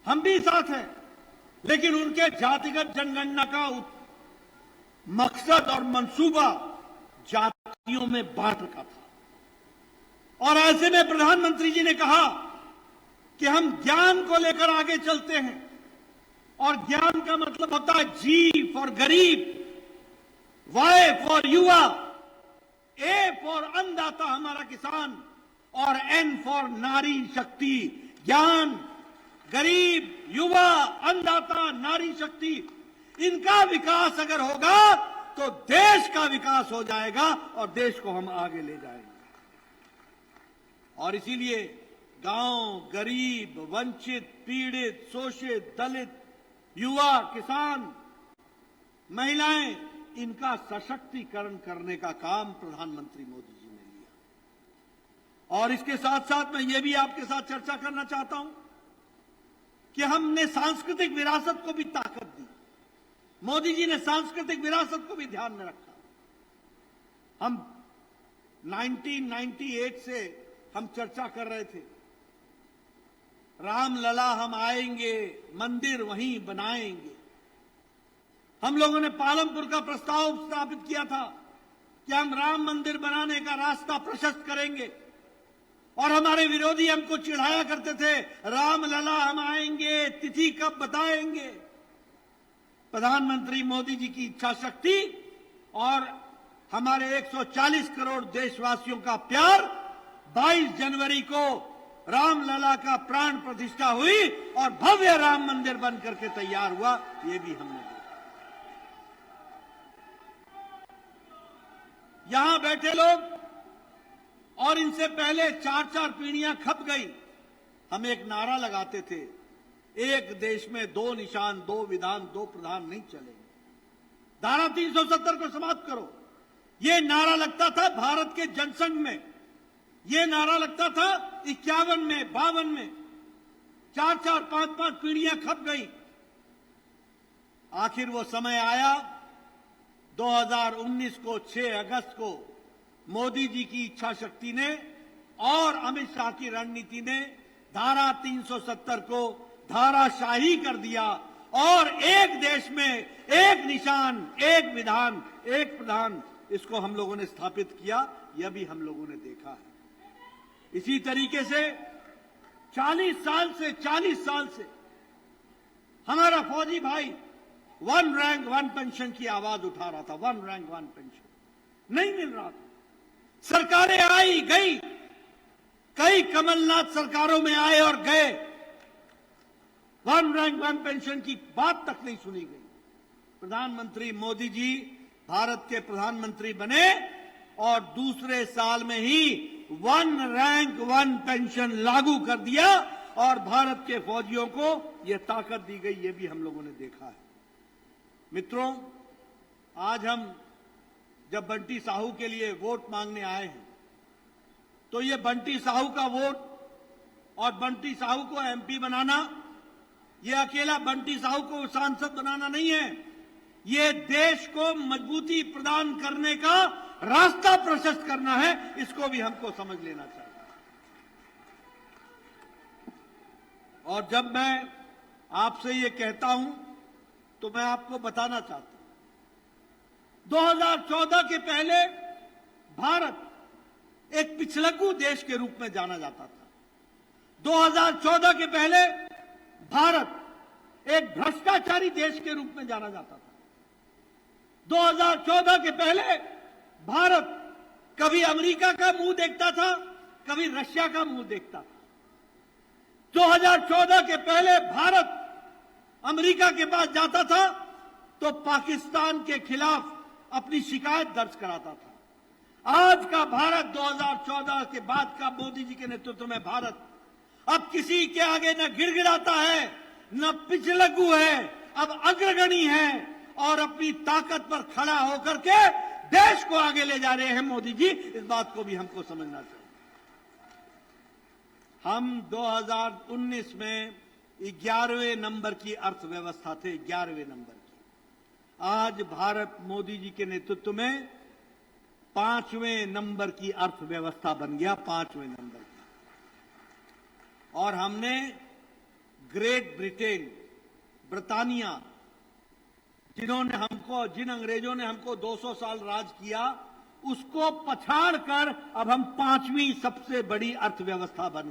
हम भी साथ हैं, लेकिन उनके जातिगत जनगणना का मकसद और मंसूबा जातियों में बांट का था। और ऐसे में प्रधानमंत्री जी ने कहा कि हम ज्ञान को लेकर आगे चलते हैं, और ज्ञान का मतलब होता है जी फॉर गरीब, वाई फॉर युवा, ए फॉर अन्नदाता हमारा किसान, और एन फॉर नारी शक्ति। ज्ञान, गरीब, युवा, अन्नदाता, नारी शक्ति, इनका विकास अगर होगा तो देश का विकास हो जाएगा और देश को हम आगे ले जाएंगे। और इसीलिए गांव, गरीब, वंचित, पीड़ित, शोषित, दलित, युवा, किसान, महिलाएं, इनका सशक्तिकरण करने का काम प्रधानमंत्री मोदी जी ने लिया। और इसके साथ साथ मैं ये भी आपके साथ चर्चा करना चाहता हूं कि हमने सांस्कृतिक विरासत को भी ताकत दी। मोदी जी ने सांस्कृतिक विरासत को भी ध्यान में रखा। हम 1998 से हम चर्चा कर रहे थे, रामलला हम आएंगे, मंदिर वहीं बनाएंगे। हम लोगों ने पालमपुर का प्रस्ताव स्थापित किया था कि हम राम मंदिर बनाने का रास्ता प्रशस्त करेंगे, और हमारे विरोधी हमको चिढ़ाया करते थे, रामलला हम आएंगे, तिथि कब बताएंगे। प्रधानमंत्री मोदी जी की इच्छा शक्ति और हमारे 140 करोड़ देशवासियों का प्यार, 22 जनवरी को रामलला का प्राण प्रतिष्ठा हुई और भव्य राम मंदिर बन करके तैयार हुआ। ये भी हमने देखा। यहां बैठे लोग और इनसे पहले 4-4 पीढ़ियां खप गई, हम एक नारा लगाते थे, एक देश में 2 निशान, 2 विधान, 2 प्रधान नहीं चलेंगे। धारा 370 को समाप्त करो, ये नारा लगता था भारत के जनसंघ में, ये नारा लगता था 51 में, 52 में। 4-4, 5-5 पीढ़ियां खप गई। आखिर वो समय आया 2019 को 6 अगस्त को मोदी जी की इच्छा शक्ति ने और अमित शाह की रणनीति ने धारा 370 को धाराशाही कर दिया, और एक देश में एक निशान, एक विधान, एक प्रधान, इसको हम लोगों ने स्थापित किया। यह भी हम लोगों ने देखा है। इसी तरीके से 40 साल से हमारा फौजी भाई 1 रैंक 1 पेंशन की आवाज उठा रहा था। 1 रैंक 1 पेंशन नहीं मिल रहा था। सरकारें आई गई, कई कमलनाथ सरकारों में आए और गए, 1 रैंक 1 पेंशन की बात तक नहीं सुनी गई। प्रधानमंत्री मोदी जी भारत के प्रधानमंत्री बने और दूसरे साल में ही 1 रैंक 1 पेंशन लागू कर दिया और भारत के फौजियों को यह ताकत दी गई। यह भी हम लोगों ने देखा है। मित्रों, आज हम जब बंटी साहू के लिए वोट मांगने आए हैं, तो ये बंटी साहू का वोट और बंटी साहू को एमपी बनाना, ये अकेला बंटी साहू को सांसद बनाना नहीं है, ये देश को मजबूती प्रदान करने का रास्ता प्रशस्त करना है। इसको भी हमको समझ लेना चाहिए। और जब मैं आपसे ये कहता हूं तो मैं आपको बताना चाहता हूं, 2014 के पहले भारत एक पिछलग्गू देश के रूप में जाना जाता था। 2014 के पहले भारत एक भ्रष्टाचारी देश के रूप में जाना जाता था। 2014 के पहले भारत कभी अमेरिका का मुंह देखता था, कभी रशिया का मुंह देखता था। 2014 के पहले भारत अमेरिका के पास जाता था तो पाकिस्तान के खिलाफ अपनी शिकायत दर्ज कराता था। आज का भारत, 2014 के बाद का मोदी जी के नेतृत्व में भारत अब किसी के आगे न गिड़गिड़ाता है, न पिछलग्गू है, अब अग्रगणी है और अपनी ताकत पर खड़ा होकर के देश को आगे ले जा रहे हैं मोदी जी। इस बात को भी हमको समझना चाहिए। हम 2019 में 11वें नंबर की अर्थव्यवस्था थे, 11वें नंबर की। आज भारत मोदी जी के नेतृत्व में 5वें नंबर की अर्थव्यवस्था बन गया, 5वें नंबर की। और हमने ग्रेट ब्रिटेन, ब्रिटानिया, जिन अंग्रेजों ने हमको 200 साल राज किया, उसको पछाड़ कर अब हम 5वीं सबसे बड़ी अर्थव्यवस्था बन